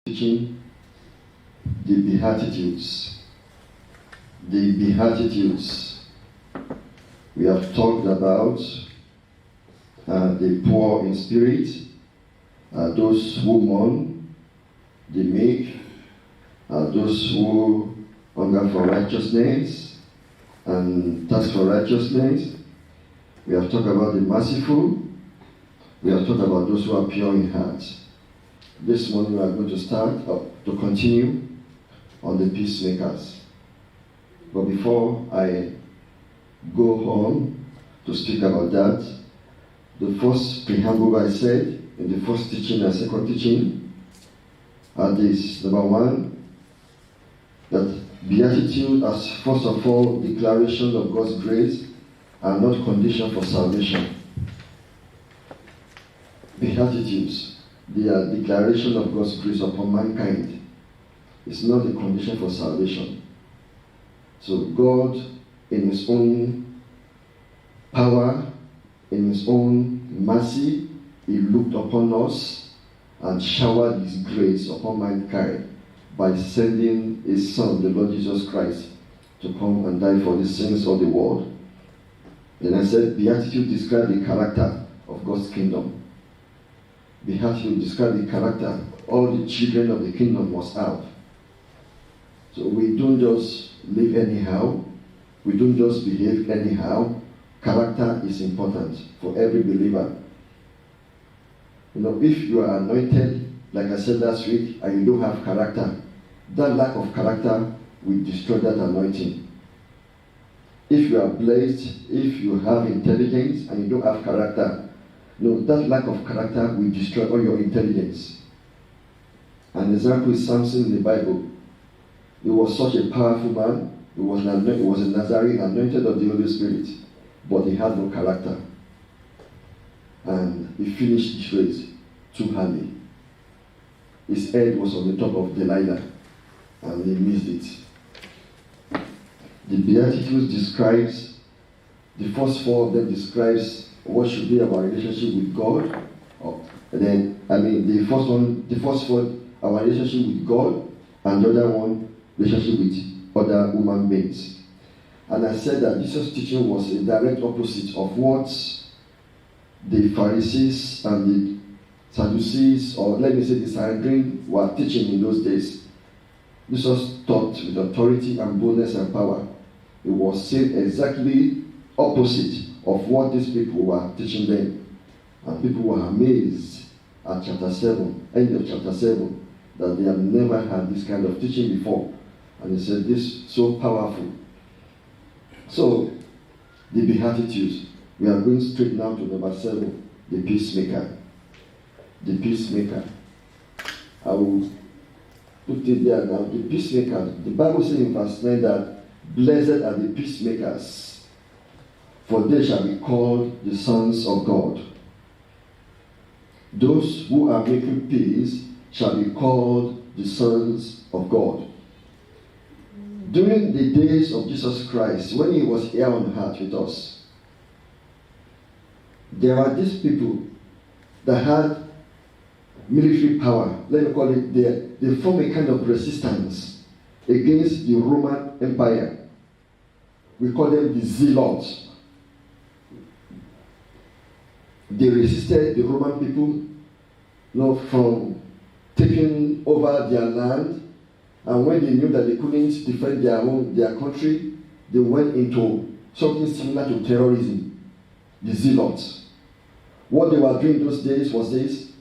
teaching the Beatitudes. The Beatitudes. We have talked about the poor in spirit, those who mourn, the meek, those who hunger for righteousness and thirst for righteousness. We have talked about the merciful. We have talked about those who are pure in heart. This morning we are going to start to continue on the peacemakers. But before I go on to speak about that, the first preamble I said in the first teaching and second teaching are this. Number one, that beatitude as first of all declaration of God's grace are not condition for salvation. Beatitudes, they are declaration of God's grace upon mankind. It's not a condition for salvation. So God, in His own power, in His own mercy, He looked upon us and showered His grace upon mankind by sending His Son, the Lord Jesus Christ, to come and die for the sins of the world. Then I said, Beatitude describe the character of God's kingdom. Beatitude describe the character all the children of the kingdom must have. So we don't just live anyhow. We don't just behave anyhow. Character is important for every believer. If you are anointed, like I said last week, and you don't have character, that lack of character will destroy that anointing. If you are blessed, if you have intelligence and you don't have character, that lack of character will destroy all your intelligence. An example is Samson in the Bible. He was such a powerful man. He was a Nazarene, anointed of the Holy Spirit, but he had no character. And he finished his race too early. His head was on the top of Delilah, and he missed it. The Beatitudes describes, the first four of them describes what should be our relationship with God. The first four, our relationship with God, and the other one, relationship with other human beings. And I said that Jesus' teaching was a direct opposite of what the Pharisees and the Sadducees, or let me say the Sanhedrin, were teaching in those days. Jesus taught with authority and boldness and power. It was said exactly opposite of what these people were teaching them. And people were amazed at chapter 7, end of chapter 7, that they have never had this kind of teaching before. And he said, this is so powerful. So, the Beatitudes. We are going straight now to number 7, the peacemaker. The peacemaker. I will put it there now. The peacemaker. The Bible says in verse 9 that blessed are the peacemakers, for they shall be called the sons of God. Those who are making peace shall be called the sons of God. During the days of Jesus Christ, when He was here on earth with us, there were these people that had military power. Let me call it, they form a kind of resistance against the Roman Empire. We call them the Zealots. They resisted the Roman people, from taking over their land. And when they knew that they couldn't defend their country, they went into something similar to terrorism, the Zealots. What they were doing those days was this: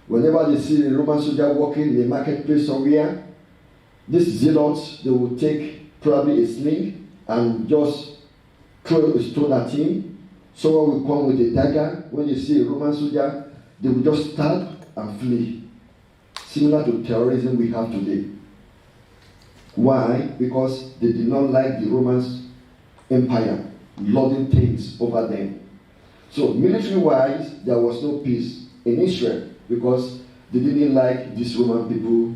whenever they see a Roman soldier walking in a marketplace somewhere, these Zealots, they would take probably a sling and just throw a stone at him. Someone will come with a dagger. When they see a Roman soldier, they will just stab and flee. Similar to terrorism we have today. Why? Because they did not like the Roman Empire lording things over them. So military-wise, there was no peace in Israel because they didn't like these Roman people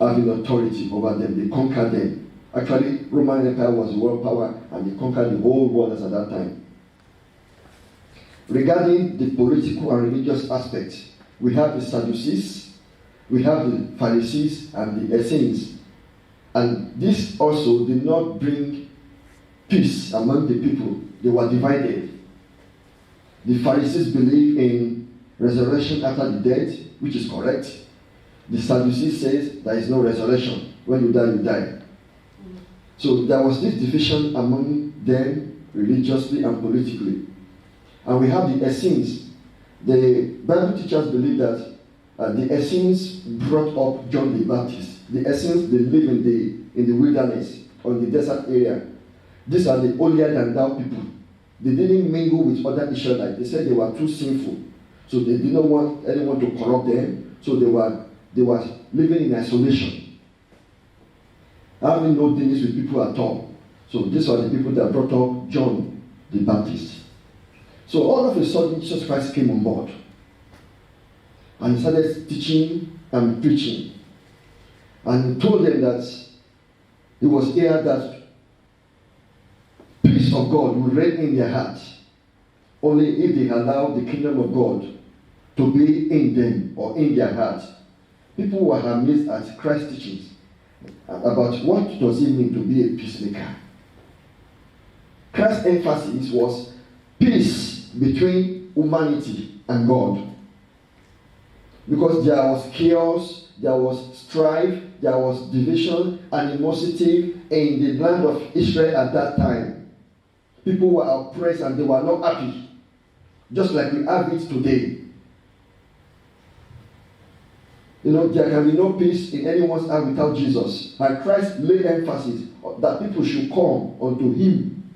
having authority over them. They conquered them. Actually, Roman Empire was the world power, and they conquered the whole world at that time. Regarding the political and religious aspect, we have the Sadducees, We have the Pharisees and the Essenes. And this also did not bring peace among the people. They were divided. The Pharisees believe in resurrection after the death, which is correct. The Sadducees says there is no resurrection. When you die, you die. So there was this division among them religiously and politically. And we have the Essenes. The Bible teachers believe that the Essenes brought up John the Baptist. The Essenes, they live in the wilderness or in the desert area. These are the holier than thou people. They didn't mingle with other Israelites. They said they were too sinful. So they did not want anyone to corrupt them. So they were living in isolation, having no dealings with people at all. So these are the people that brought up John the Baptist. So all of a sudden, Jesus Christ came on board. And he started teaching and preaching. And he told them that he was here that peace of God will reign in their hearts only if they allow the kingdom of God to be in them or in their hearts. People were amazed at Christ's teachings about what does it mean to be a peacemaker. Christ's emphasis was peace between humanity and God. Because there was chaos, there was strife, there was division, animosity in the land of Israel at that time. People were oppressed and they were not happy. Just like we have it today. There can be no peace in anyone's heart without Jesus. And Christ laid emphasis that people should come unto him.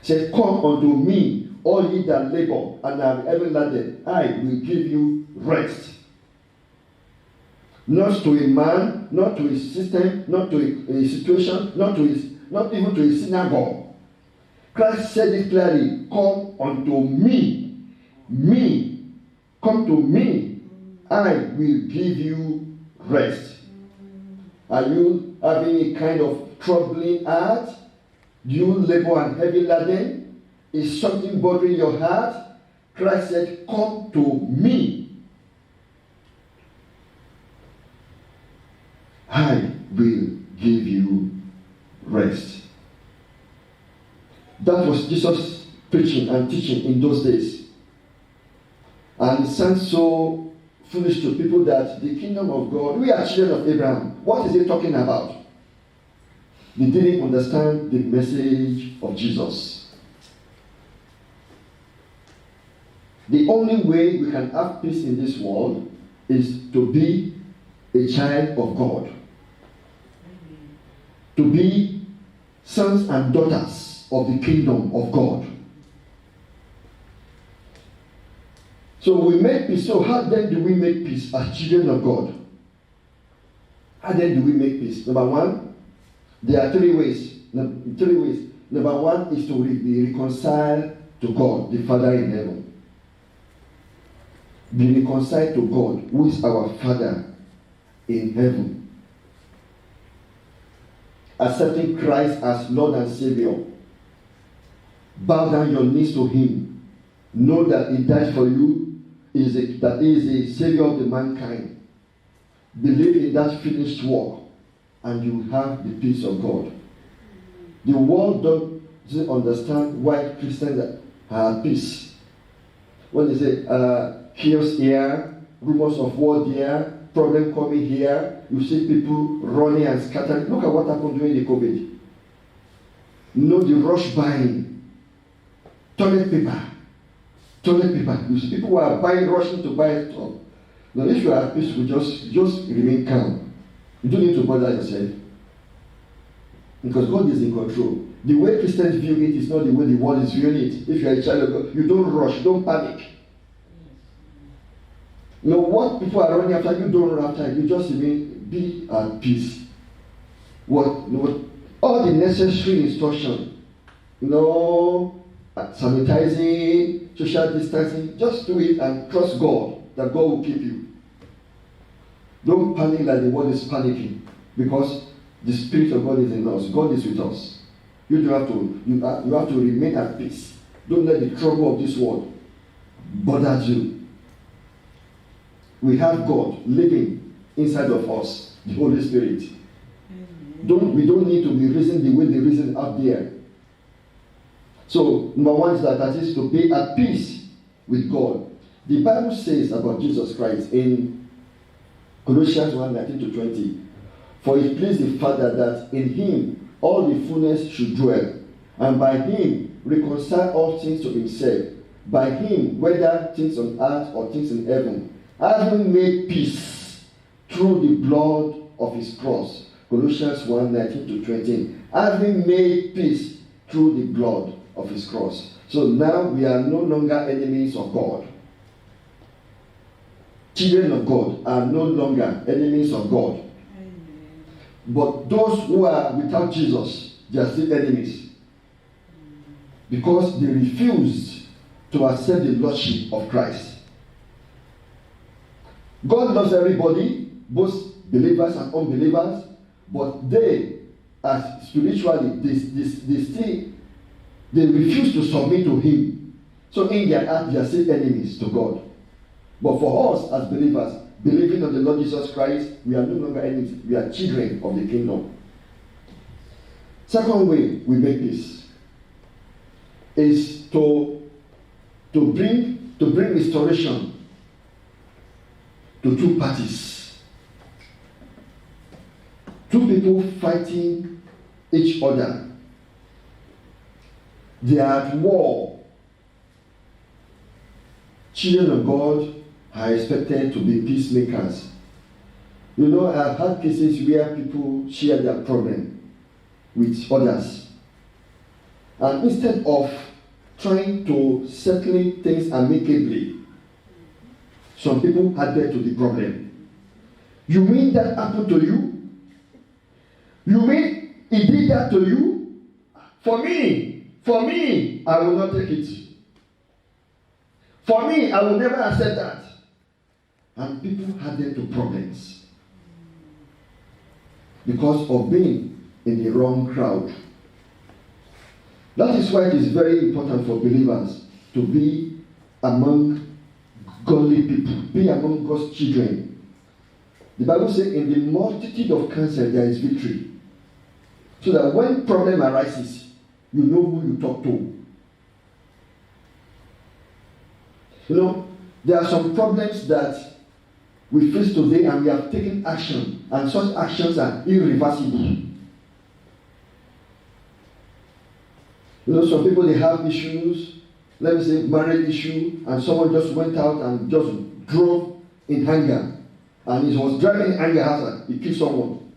He said, come unto me, all ye that labor and are heavy laden, I will give you rest. Not to a man, not to a system, not to a situation, not even to a synagogue. Christ said it clearly, come unto me. Me. Come to me. I will give you rest. Are you having a kind of troubling heart? Do you labor and heavy laden? Is something bothering your heart? Christ said, come to me. I will give you rest. That was Jesus preaching and teaching in those days. And it sounds so foolish to people that the kingdom of God, we are children of Abraham. What is he talking about? They didn't understand the message of Jesus. The only way we can have peace in this world is to be a child of God. To be sons and daughters of the kingdom of God. So we make peace. So how then do we make peace as children of God? How then do we make peace? Number one, there are three ways. Number one is to be reconciled to God, the Father in heaven. Be reconciled to God, who is our Father in heaven. Accepting Christ as Lord and Savior. Bow down your knees to him. Know that he died for you. That he is a Savior of the mankind. Believe in that finished work, and you have the peace of God. The world doesn't understand why Christians are at peace. When they say chaos here, rumors of war there, problem coming here, you see people running and scattering. Look at what happened during the COVID. The rush buying toilet paper. You see people who are rushing to buy stuff. Now, if you are at peace, just remain calm. You don't need to bother yourself. Because God is in control. The way Christians view it is not the way the world is viewing it. If you are a child of God, you don't rush, don't panic. What people are running after, you don't run after. You just be at peace. All the necessary instruction, sanitizing, social distancing, just do it and trust God that God will keep you. Don't panic like the world is panicking, because the Spirit of God is in us. God is with us. You have to remain at peace. Don't let the trouble of this world bother you. we have God living inside of us, the Holy Spirit. We don't need to be reasoning the way they reason out there. So, number one is that is to be at peace with God. The Bible says about Jesus Christ in Colossians 1:19-20, for it pleased the Father that in him all the fullness should dwell, and by him reconcile all things to himself, by him, whether things on earth or things in heaven, having made peace through the blood of his cross. Colossians 1:19-20, having made peace through the blood of his cross. So now we are no longer enemies of God. Children of God are no longer enemies of God. But those who are without Jesus, they are still enemies. Because they refused to accept the Lordship of Christ. God loves everybody, both believers and unbelievers, but they, as spiritually, they refuse to submit to him. So in their heart, they are still enemies to God. But for us as believers, believing on the Lord Jesus Christ, we are no longer enemies. We are children of the kingdom. Second way we make this is to bring restoration to two parties. Two people fighting each other. They are at war. Children of God are expected to be peacemakers. You know, I've had cases where people share their problem with others. And instead of trying to settle things amicably, some people added to the problem. You mean that happened to you? You mean he did that to you? For me, I will not take it. For me, I will never accept that. And people added to problems because of being in the wrong crowd. That is why it is very important for believers to be among godly people, be among God's children. The Bible says, in the multitude of counsel there is victory. So that when problem arises, you know who you talk to. You know, there are some problems that we face today and we have taken action, and such actions are irreversible. You know, some people, they have issues, let me say marriage issue, and someone just went out and just drove in anger, and he was driving in anger hazard, he killed someone.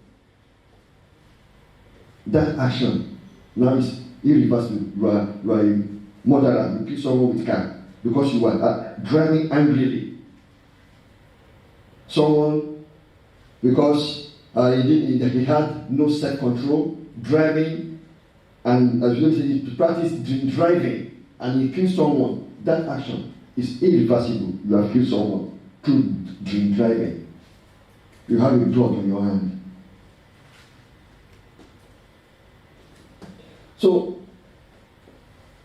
That action now is irreversible. You are a murderer, you kill someone with car because you were driving angrily. Someone, because he had no self-control, driving, and as you say, he practiced driving, and he killed someone. That action is irreversible. You have killed someone through drink driving. You have a blood on your hand. So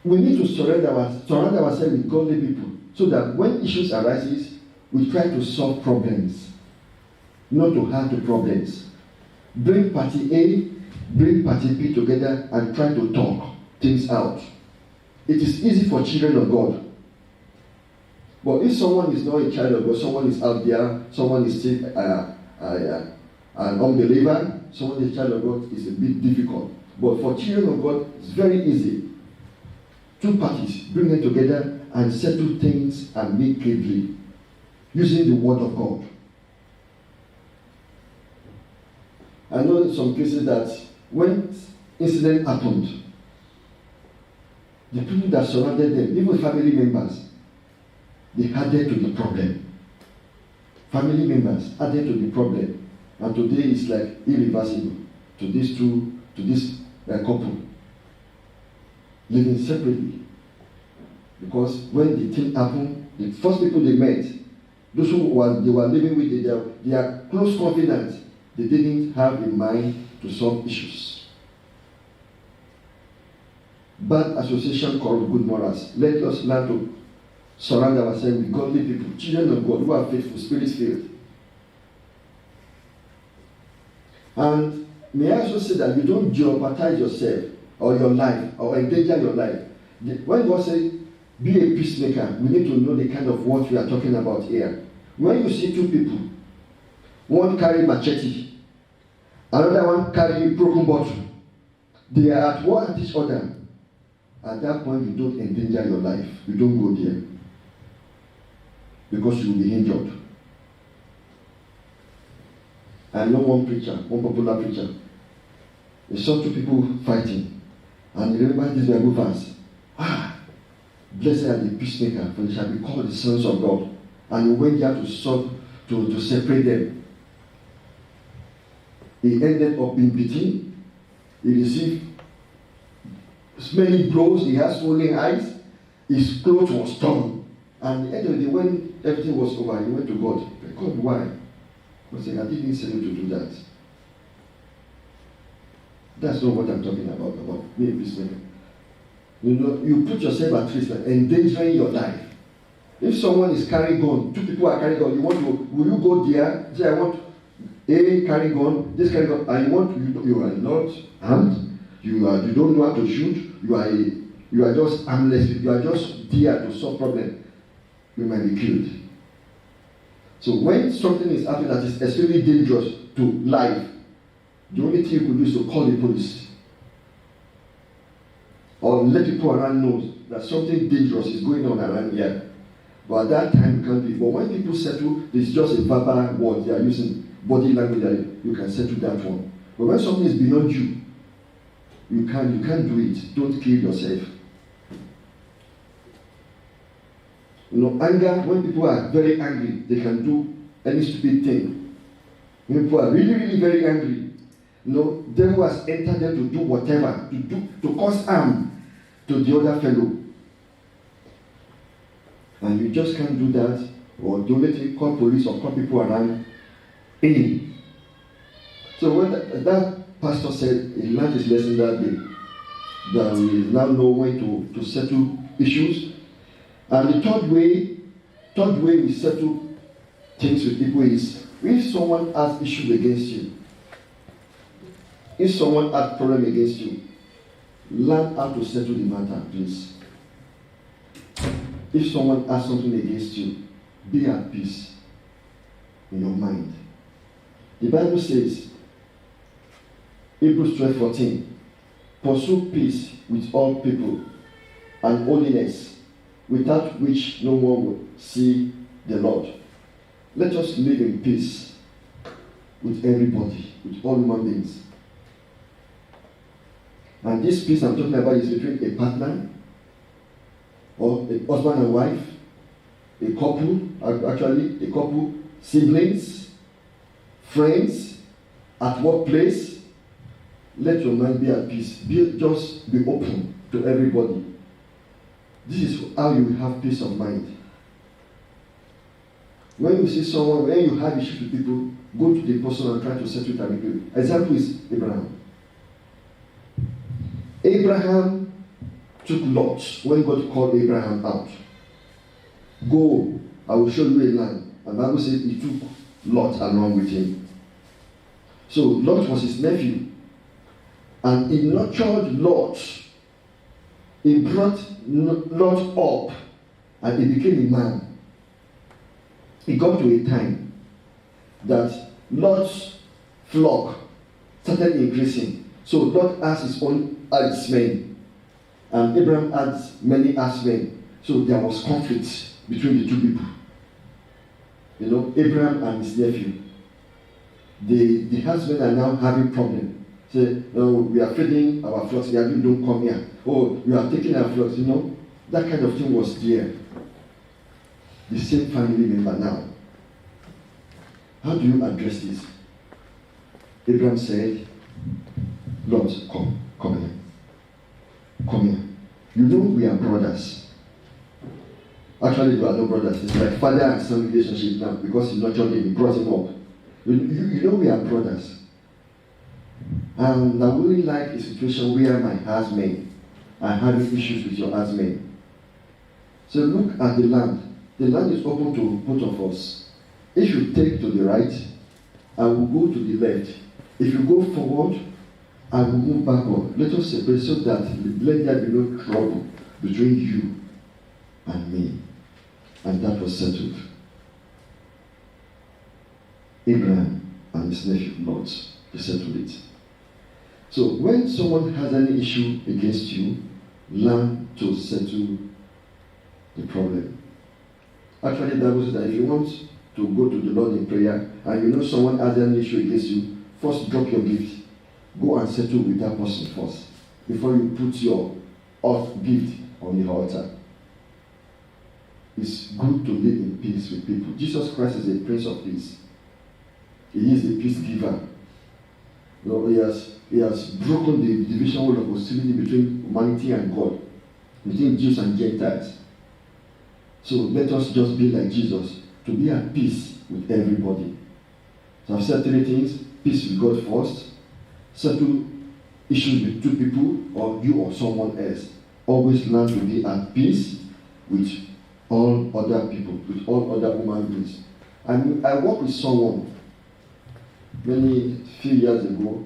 we need to surround ourselves with godly people, so that when issues arises, we try to solve problems, not to add to problems. Bring party A, bring party B together and try to talk things out. It is easy for children of God. But if someone is not a child of God, someone is out there, someone is still an unbeliever, someone is a child of God, is a bit difficult. But for children of God, it's very easy. Two parties, bring them together and settle things amicably, using the word of God. I know in some cases that when incident happened, the people that surrounded them, even family members, they added to the problem. Family members added to the problem. And today it's like irreversible to this couple living separately. Because when the thing happened, the first people they met, those they were living with, they are close confidants. They didn't have a mind to solve issues. Bad association corrupt good morals. Let us learn to surround ourselves with godly people, children of God who are faithful, spirit-filled. And may I also say that you don't jeopardize yourself or your life or endanger your life. When God says, be a peacemaker, we need to know the kind of what we are talking about here. When you see two people, one carry machete, another one carry broken bottle, they are at war at each other. At that point, you don't endanger your life. You don't go there. Because you will be injured. I know one preacher, one popular preacher. He saw two people fighting. And he remembered this Bible verse. Blessed are the peacemaker, for they shall be called the sons of God. And he went there to separate them. He ended up being beaten. He received many blows. He had swollen eyes. His clothes was torn. And at the end of the day, when everything was over, he went to God. God, why? God said, I didn't say you to do that. That's not what I'm talking about being a peacemaker. You know, you put yourself at risk and endangering your life. If someone is carrying gun, two people are carrying gun, will you go there? Say, I want A carry gun, this carry gun, and you are not armed, you don't know how to shoot, you are just harmless, you are just there to solve problem. You might be killed. So when something is happening that is extremely dangerous to life, the only thing you could do is to call the police. Or let people around know that something dangerous is going on around here. But at that time, you can't do it. But when people settle, it's just a verbal word. They are using body language. You can settle that one. But when something is beyond you, you can't do it. Don't kill yourself. You know, anger, when people are very angry, they can do any stupid thing. When people are really, really very angry, you know, devil has entered them to do whatever, to cause harm to the other fellow. And you just can't do that, or don't let it call police or call people around. Any. So when that pastor said he learned his lesson that day, that we now know when to settle issues. And the third way we settle things with people is if someone has issues against you, if someone has problem against you, learn how to settle the matter, please. If someone has something against you, be at peace in your mind. The Bible says, Hebrews 12:14, pursue peace with all people and holiness, without which no one will see the Lord. Let us live in peace with everybody, with all human beings. And this peace I'm talking about is between a partner, or a husband and wife, a couple, siblings, friends, at workplace. Let your mind be at peace. Just be open to everybody. This is how you will have peace of mind. When you see someone, when you have issues with people, go to the person and try to settle it amicably. Example is Abraham. Abraham took Lot when God called Abraham out. Go, I will show you a land. And the Bible says he took Lot along with him. So Lot was his nephew. And he nurtured Lot. He brought Lot up and he became a man. It got to a time that Lot's flock started increasing. So Lot has his own herdsmen, and Abraham has many herdsmen. So there was conflict between the two people. You know, Abraham and his nephew. The herdsmen are now having problem. Say, oh, we are feeding our flocks. You don't come here. Oh, we are taking our flocks. You know, that kind of thing was there. The same family member now. How do you address this? Abraham said, Lord, come here. Come here. You know we are brothers. Actually, we are no brothers. It's like father and son relationship now because he nurtured him, he brought him up. You know we are brothers. And I wouldn't like a situation where my husband are having issues with your husband. So look at the land. The land is open to both of us. If you take to the right, I will go to the left. If you go forward, I will move backward. Let us separate so that let there be no trouble between you and me. And that was settled. Abraham and his nephew Lot, they settled it. So when someone has any issue against you, learn to settle the problem. Actually, the Bible says that if you want to go to the Lord in prayer and you know someone has an issue against you, first drop your gift. Go and settle with that person first before you put your gift on the altar. It's good to live in peace with people. Jesus Christ is a Prince of Peace. He is a peace giver. You know, he has broken the division wall of hostility between humanity and God, between Jews and Gentiles. So let us just be like Jesus, to be at peace with everybody. So I've said three things: peace with God first, settle issues with two people or you or someone else. Always learn to be at peace with all other people, with all other human beings. I worked with someone few years ago,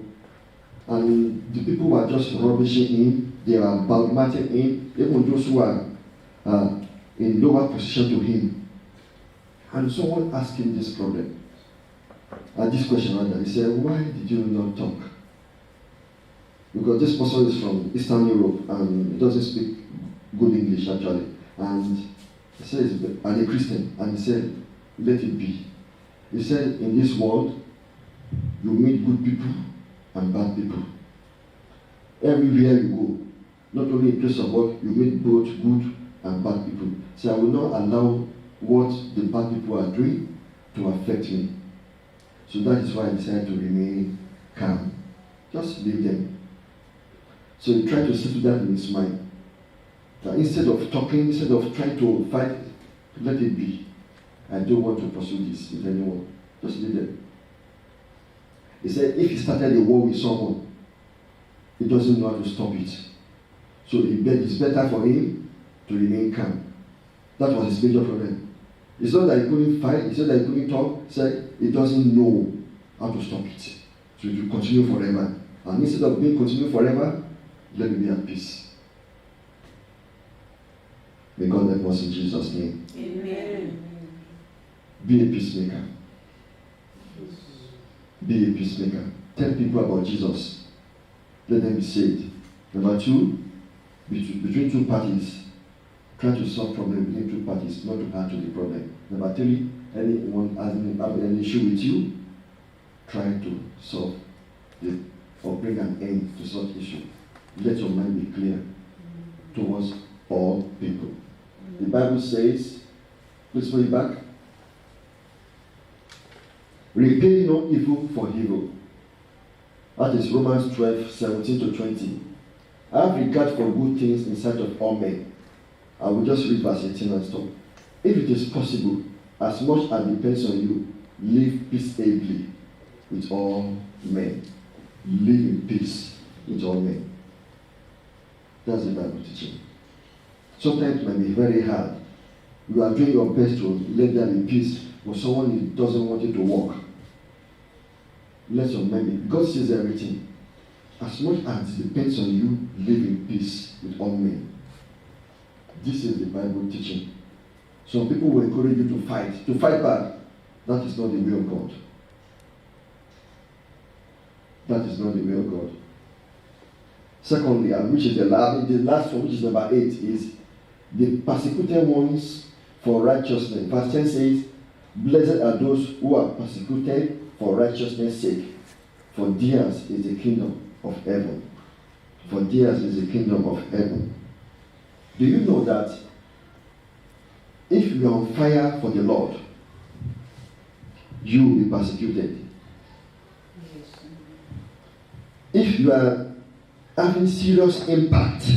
and the people were just rubbishing him. They were badmouthing him, even those who are in lower position to him. And someone asked him this problem, this question rather. He said, "Why did you not talk?" Because this person is from Eastern Europe and he doesn't speak good English actually. And he says, and a Christian, and he said, "Let it be." He said, in this world, you meet good people and bad people. Everywhere you go, not only in place of work, you meet both good and bad people. So I will not allow what the bad people are doing to affect me. So that is why I decided to remain calm. Just leave them. So he tried to settle that in his mind. That instead of talking, instead of trying to fight, let it be. I don't want to pursue this with anyone. Just leave them. He said if he started a war with someone, he doesn't know how to stop it. So it's better for him to remain calm. That was his major problem. It's not that he couldn't fight, it's not that he couldn't talk, he said he doesn't know how to stop it. So it will continue forever. And instead of being continued forever, let me be at peace. May God help us in Jesus' name. Amen. Be a peacemaker. Be a peacemaker. Tell people about Jesus. Let them be saved. Number two, between two parties, try to solve problems between two parties, not to add to the problem. Number three, anyone has an issue with you, try to solve it or bring an end to such issue. Let your mind be clear towards all people. The Bible says, please put it back. Repay no evil for evil. That is Romans 12:17-20. I have regard for good things in sight of all men. I will just read verse 18 and stop. If it is possible, as much as depends on you, live peaceably with all men. Live in peace with all men. That's the Bible teaching. Sometimes it might be very hard. You are doing your best to let there be peace, but someone doesn't want it to work. Let your mind be. God sees everything. As much as it depends on you, live in peace with all men. This is the Bible teaching. Some people will encourage you to fight back. That is not the way of God. That is not the way of God. Secondly, and which is the last one, which is number 8, is the persecuted ones for righteousness. Verse 10 says, "Blessed are those who are persecuted for righteousness' sake, for theirs is the kingdom of heaven." For theirs is the kingdom of heaven. Do you know that if you are on fire for the Lord, you will be persecuted? Yes. If you are having serious impact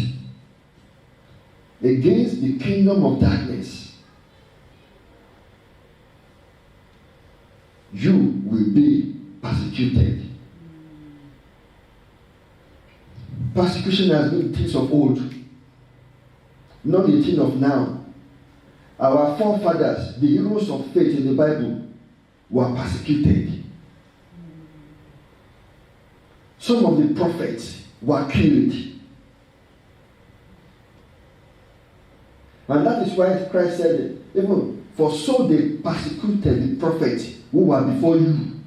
against the kingdom of darkness, you will be persecuted. Persecution has been things of old, not the thing of now. Our forefathers, the heroes of faith in the Bible, were persecuted. Some of the prophets were killed. And that is why Christ said, even for so they persecuted the prophets who were before you.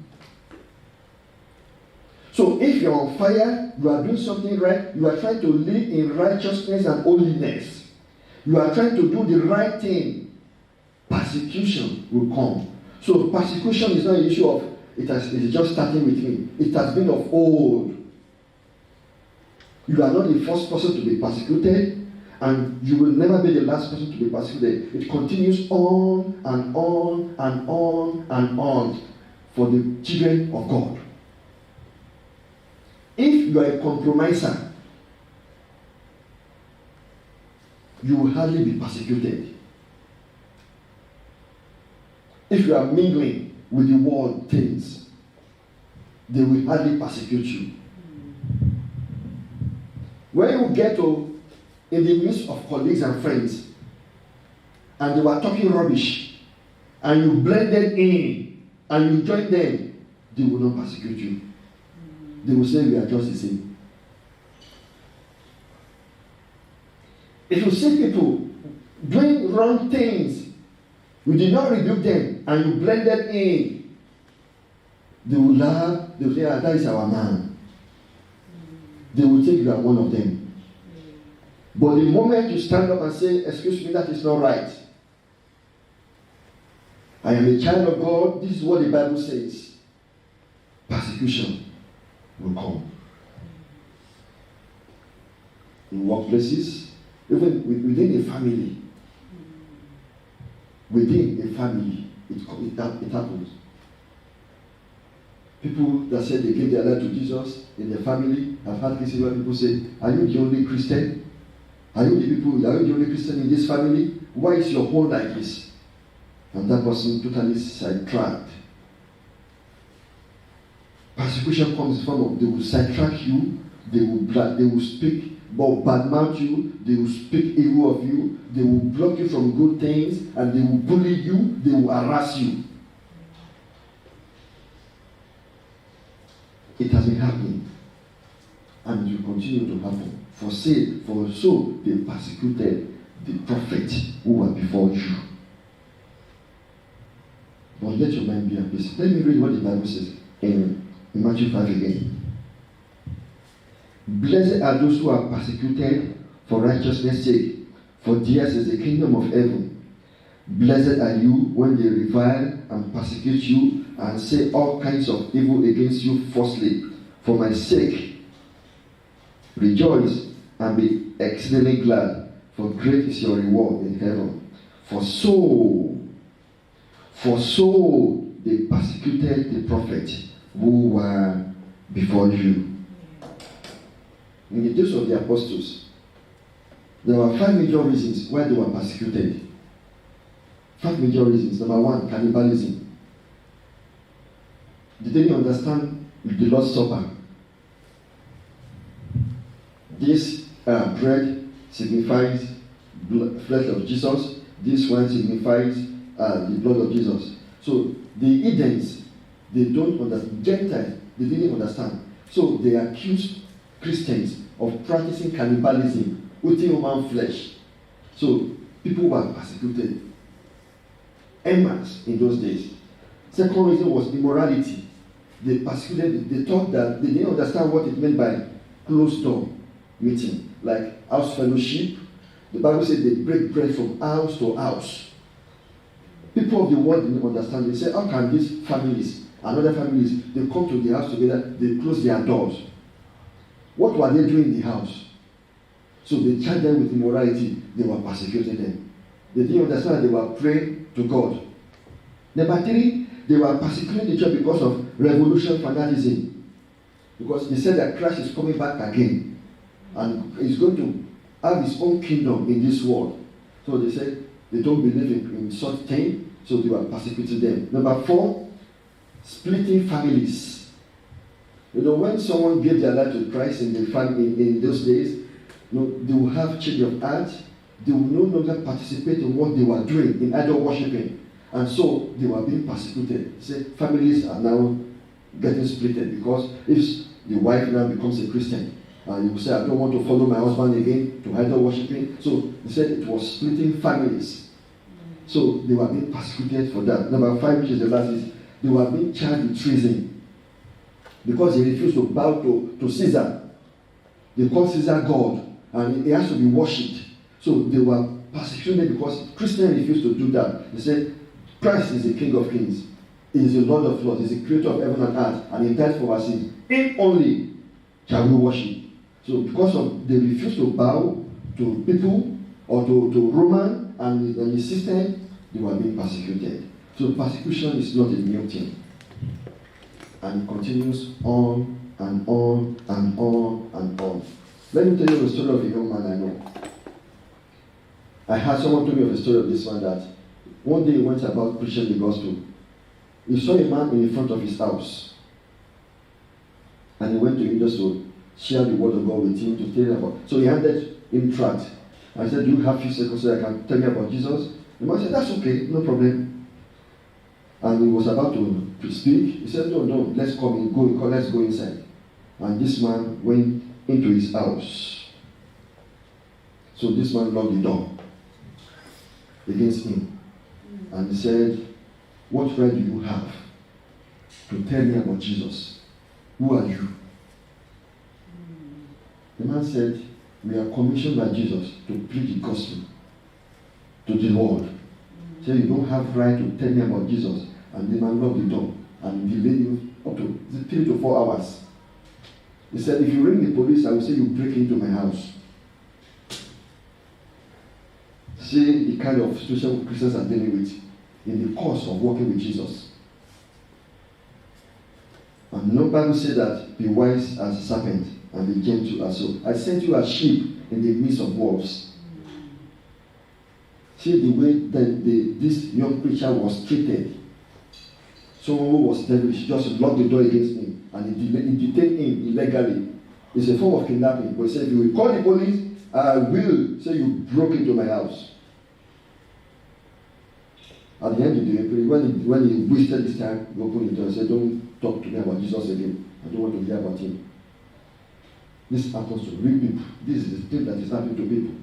So if you're on fire, you are doing something right, you are trying to live in righteousness and holiness, you are trying to do the right thing, persecution will come. So persecution is not an issue of it is just starting with me. It has been of old. You are not the first person to be persecuted, and you will never be the last person to be persecuted. It continues on and on and on and on for the children of God. If you are a compromiser, you will hardly be persecuted. If you are mingling with the world things, they will hardly persecute you. When you get to in the midst of colleagues and friends, and they were talking rubbish, and you blended in, and you joined them, they will not persecute you. They will say we are just the same. If you see people doing wrong things, you did not rebuke them, and you blended in, they will laugh, they will say, that is our man. They will think you are one of them. But the moment you stand up and say, excuse me, that is not right. I am a child of God, this is what the Bible says. Persecution will come. In workplaces, even within a family. Within a family, it happens. People that said they gave their life to Jesus in their family, I've had cases where people say, are you the only Christian? Are you the only Christian in this family? Why is your home like this? And that person totally sidetracked. Persecution comes in form of they will sidetrack you, they will speak badmouth you, they will speak evil of you, they will block you from good things, and they will bully you, they will harass you. It has been happening, and it will continue to happen. For so they persecuted the prophets who were before you. But let your mind be at peace. Let me read what the Bible says in Matthew 5 again. Blessed are those who are persecuted for righteousness' sake, for theirs is the kingdom of heaven. Blessed are you when they revile and persecute you and say all kinds of evil against you falsely for my sake. Rejoice and be exceedingly glad, for great is your reward in heaven. For so they persecuted the prophets who were before you. In the days of the apostles, there were 5 major reasons why they were persecuted. 5 major reasons. Number 1, cannibalism. Did they understand the Lord's Supper? This bread signifies flesh of Jesus. This wine signifies the blood of Jesus. So the heathens, they don't understand. Gentiles, they didn't understand. So they accused Christians of practicing cannibalism, eating human flesh. So people were persecuted. Emmas in those days. Second reason was immorality. They persecuted. They thought that they didn't understand what it meant by closed door meeting, like house fellowship. The Bible said they break bread from house to house. People of the world didn't understand. They say, how can these families and other families, they come to the house together, they close their doors? What were they doing in the house? So they charged them with immorality. They were persecuting them. They didn't understand that they were praying to God. Number 3, they were persecuting the church because of revolution fanaticism. Because they said that Christ is coming back again. And he's going to have his own kingdom in this world. So they said they don't believe in such thing, so they were persecuting them. Number 4, splitting families. You know, when someone gave their life to Christ in the family in those days, you know, they will have change of heart, they would no longer participate in what they were doing in idol worshiping. And so they were being persecuted. Say families are now getting splitted because if the wife now becomes a Christian, and you will say, I don't want to follow my husband again to idol worshiping. So they said it was splitting families. So they were being persecuted for that. Number 5, which is the last, is they were being charged with treason because they refused to bow to Caesar. They called Caesar God, and he has to be worshipped. So they were persecuted because Christians refused to do that. They said, Christ is the King of Kings. He is the Lord of Lords. He is the Creator of heaven and earth, and He died for our sins. Him only shall we worship. So because of they refused to bow to people or to Roman and the system, they were being persecuted. So persecution is not a new thing. And it continues on and on and on and on. Let me tell you the story of a young man I know. I had someone tell me of the story of this man that one day he went about preaching the gospel. He saw a man in the front of his house. And he went to him just to share the word of God with him, to tell him about. So he handed him tract. I said, do you have a few seconds so I can tell you about Jesus? The man said, that's okay, no problem. And he was about to speak. He said, no, let's come in, let's go inside. And this man went into his house. So this man locked the door against him. And he said, what right do you have to tell me about Jesus? Who are you? The man said, we are commissioned by Jesus to preach the gospel to the world. So you don't have right to tell me about Jesus. And the man locked the door and delayed him up to 3 to 4 hours. He said, if you ring the police, I will say you break into my house. See the kind of situation Christians are dealing with in the course of walking with Jesus. And no Bible says that be wise as a serpent and be gentle as so. I sent you as sheep in the midst of wolves. See the way that this young preacher was treated. Someone who was devilish just locked the door against him and he detained him illegally. It's a form of kidnapping. But he said, if you will call the police, I will say you broke into my house. At the end of the day, when he wasted his time, he opened the door and said, don't talk to me about Jesus again. I don't want to hear about him. This happens to real people. This is the thing that is happening to people.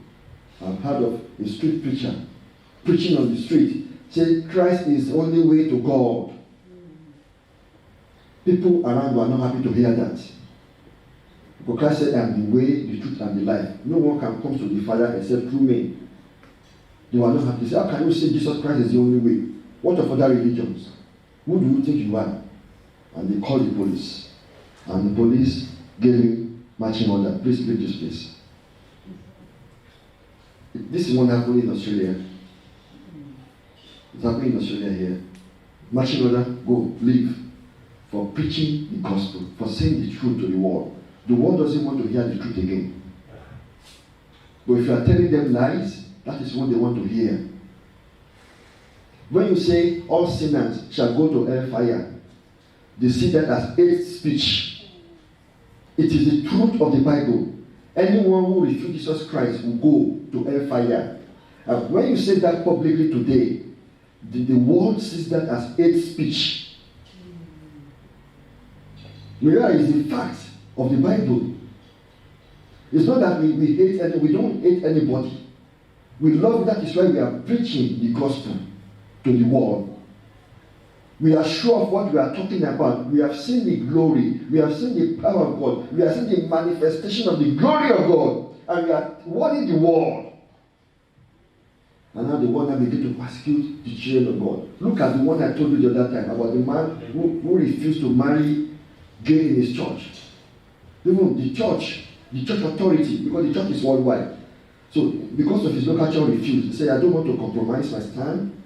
I've heard of a street preacher preaching on the street, saying Christ is the only way to God. People around were not happy to hear that. But Christ said, I am the way, the truth, and the life. No one can come to the Father except through me. They were not happy. They said, how can you say Jesus Christ is the only way? What of other religions? Who do you think you are? And they called the police. And the police gave him marching order. Please leave this place. This is what happened in Australia. It's happening in Australia here. Marching order, go, leave. For preaching the gospel, for saying the truth to the world. The world doesn't want to hear the truth again. But if you are telling them lies, that is what they want to hear. When you say all sinners shall go to hellfire, they see that as hate speech. It is the truth of the Bible. Anyone who refuses Jesus Christ will go to hellfire. And when you say that publicly today, the world sees that as hate speech. Whereas is the fact of the Bible. It's not that we hate we don't hate anybody. We love, that is why we are preaching the gospel to the world. We are sure of what we are talking about. We have seen the glory. We have seen the power of God. We have seen the manifestation of the glory of God. And we are warning the world. And now the one that begin to persecute the children of God. Look at the one I told you the other time about the man who refused to marry gay in his church. Even the church authority, because the church is worldwide. So because of his local church refused, he said, I don't want to compromise my stand.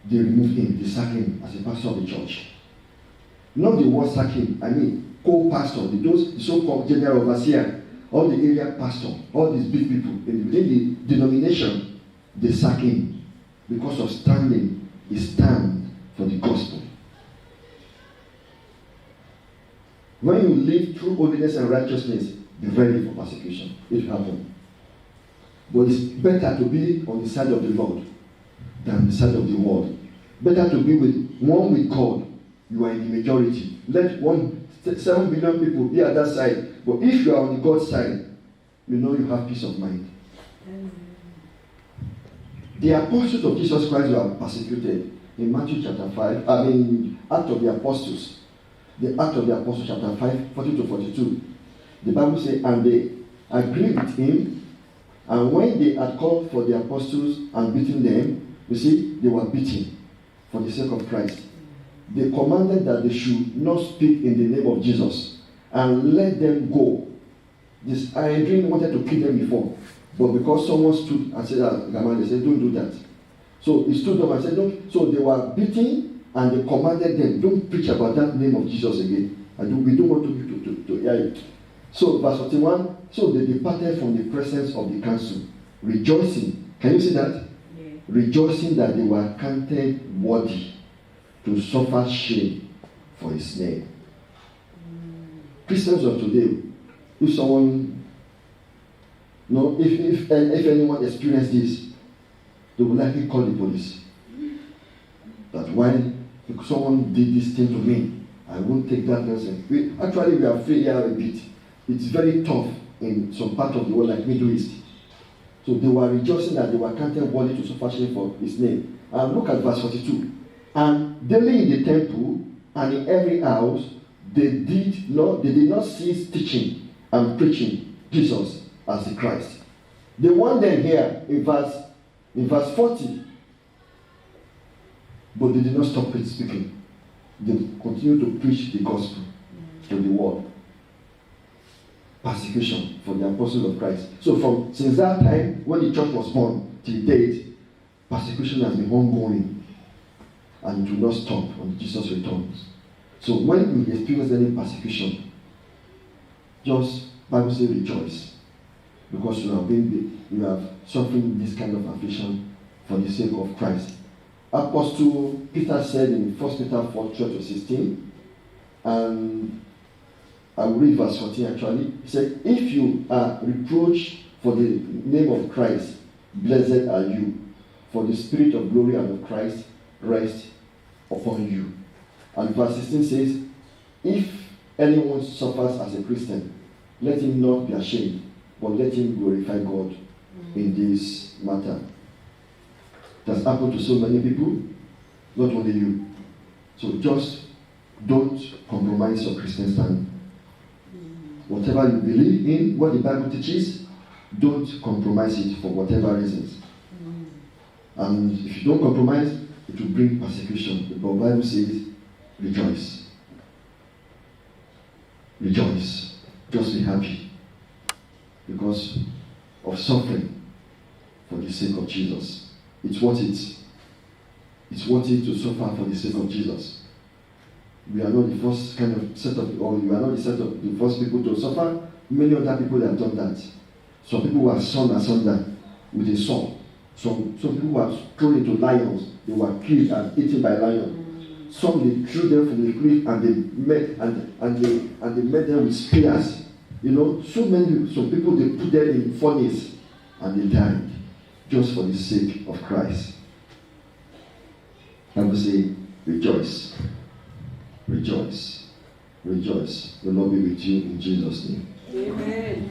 They removed him, they sacked him as a pastor of the church. Not the word sack him, I mean co-pastor, the so-called general overseer, all the area pastor, all these big people within the denomination, they sack him because of standing his stand for the gospel. When you live through holiness and righteousness, be ready for persecution. It will happen. But it's better to be on the side of the Lord than the side of the world. Better to be with God. You are in the majority. Let 7 billion people be at that side. But if you are on the God side, you know you have peace of mind. The apostles of Jesus Christ were persecuted in Matthew chapter 5. Act of the Apostles. The Act of the Apostles chapter 5, 40 to 42. The Bible says, and they agreed with him. And when they had called for the apostles and beaten them, you see, they were beaten for the sake of Christ. They commanded that they should not speak in the name of Jesus and let them go. This Sanhedrin wanted to kill them before, but because someone stood and said, they said, don't do that. So he stood up and said, no. So they were beaten and they commanded them, don't preach about that name of Jesus again. We don't want to hear it. So verse 41, so they departed from the presence of the council, rejoicing. Can you see that? Yeah. Rejoicing that they were counted worthy to suffer shame for his name. Christians of today, if someone, if anyone experienced this, they will likely call the police. That why if someone did this thing to me, I won't take that nonsense. We are free here a bit. It's very tough in some part of the world like Middle East. So they were rejoicing that they were counted worthy to suffer shame for his name. And look at verse 42. And daily in the temple and in every house, they did not cease teaching and preaching Jesus as the Christ. They want them here in verse 40. But they did not stop speaking. They continued to preach the gospel to the world. Persecution for the apostles of Christ. So since that time, when the church was born till date, persecution has been ongoing. And it will not stop when Jesus returns. So when you experience any persecution, just Bible says rejoice. Because you have suffering this kind of affliction for the sake of Christ. Apostle Peter said in 1 Peter 4:12-16, and I will read verse 14 actually. He said, if you are reproached for the name of Christ, blessed are you, for the spirit of glory and of Christ rests upon you. And verse 16 says, if anyone suffers as a Christian, let him not be ashamed, but let him glorify God in this matter. That's happened to so many people, not only you. So just don't compromise your Christian stand. Whatever you believe in, what the Bible teaches, don't compromise it for whatever reasons. And if you don't compromise, it will bring persecution. The Bible says, rejoice. Rejoice. Just be happy. Because of suffering for the sake of Jesus. It's worth it. It's worth it to suffer for the sake of Jesus. We are not the first kind of set of, or you are not the first people to suffer. Many other people have done that. Some people were sawn asunder with a saw. Some people were thrown into lions. They were killed and eaten by lions. Some they threw them from the cliff and they met them with spears. Some people they put them in furnace and they died just for the sake of Christ. I will say, rejoice. Rejoice. Rejoice. The Lord be with you in Jesus' name. Amen.